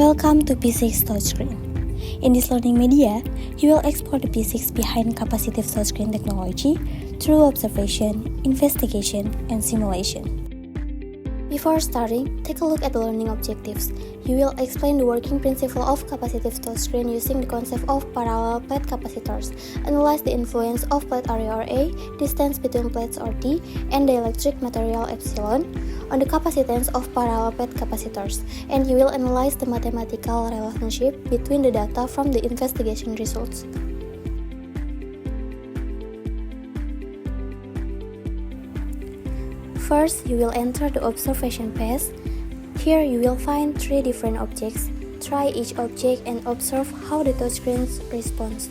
Welcome to P6 Touchscreen. In this learning media, you will explore the physics behind capacitive touchscreen technology through observation, investigation, and simulation. Before starting, take a look at the learning objectives. You will explain the working principle of capacitive touchscreen using the concept of parallel plate capacitors, analyze the influence of plate area or A, distance between plates or D, and the electric material epsilon on the capacitance of parallel plate capacitors, and you will analyze the mathematical relationship between the data from the investigation results. First, you will enter the observation phase. Here you will find 3 different objects. Try each object and observe how the touchscreen responds.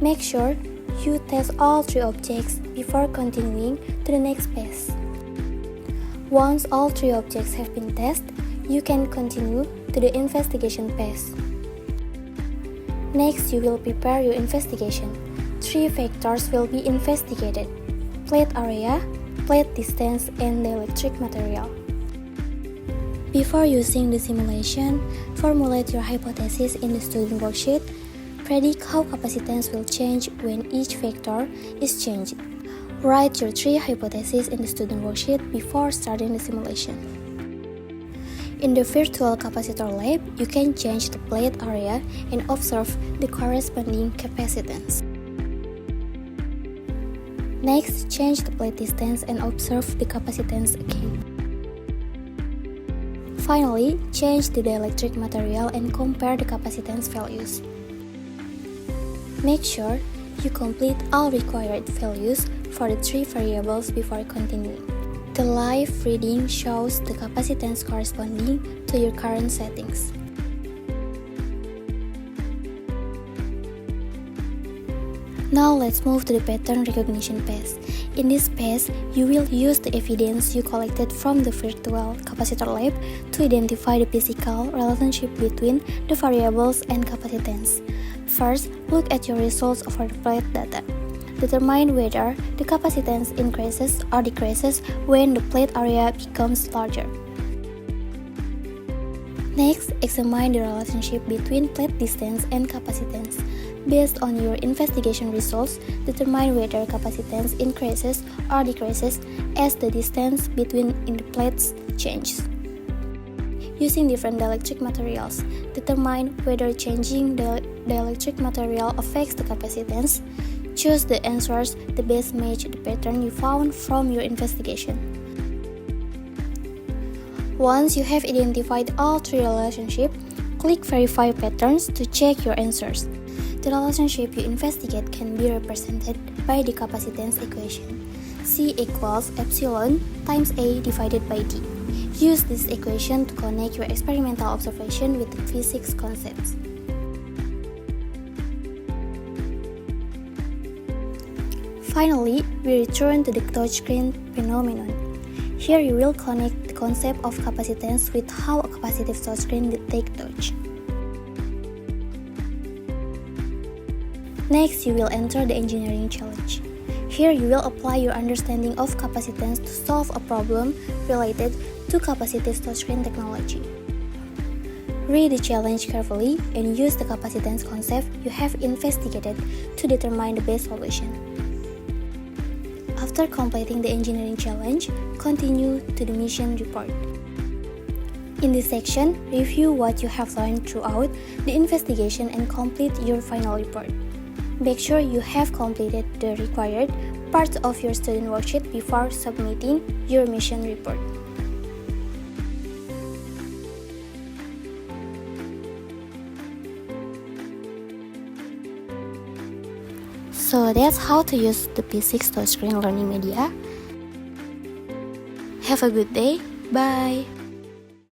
Make sure you test all 3 objects before continuing to the next phase. Once all 3 objects have been tested, you can continue to the investigation phase. Next, you will prepare your investigation. 3 factors will be investigated: plate area, plate distance, and the electric material. Before using the simulation, formulate your hypothesis in the student worksheet. Predict how capacitance will change when each factor is changed. Write your 3 hypotheses in the student worksheet before starting the simulation. In the virtual capacitor lab, you can change the plate area and observe the corresponding capacitance. Next, change the plate distance and observe the capacitance again. Finally, change the dielectric material and compare the capacitance values. Make sure you complete all required values for the 3 variables before continuing. The live reading shows the capacitance corresponding to your current settings. Now let's move to the pattern recognition phase. In this phase, you will use the evidence you collected from the virtual capacitor lab to identify the physical relationship between the variables and capacitance. First, look at your results over the plate data. Determine whether the capacitance increases or decreases when the plate area becomes larger. Next, examine the relationship between plate distance and capacitance. Based on your investigation results, determine whether capacitance increases or decreases as the distance between the plates changes. Using different dielectric materials, determine whether changing the dielectric material affects the capacitance. Choose the answers that best match the pattern you found from your investigation. Once you have identified all 3 relationships, click Verify Patterns to check your answers. The relationship you investigate can be represented by the capacitance equation. C equals epsilon times A divided by D. Use this equation to connect your experimental observation with the physics concepts. Finally, we return to the touchscreen phenomenon. Here you will connect the concept of capacitance with how a capacitive touchscreen detects touch. Next, you will enter the engineering challenge. Here you will apply your understanding of capacitance to solve a problem related to capacitive touchscreen technology. Read the challenge carefully and use the capacitance concept you have investigated to determine the best solution. After completing the engineering challenge, continue to the mission report. In this section, review what you have learned throughout the investigation and complete your final report. Make sure you have completed the required parts of your student worksheet before submitting your mission report. So that's how to use the P6 touchscreen learning media. Have a good day. Bye.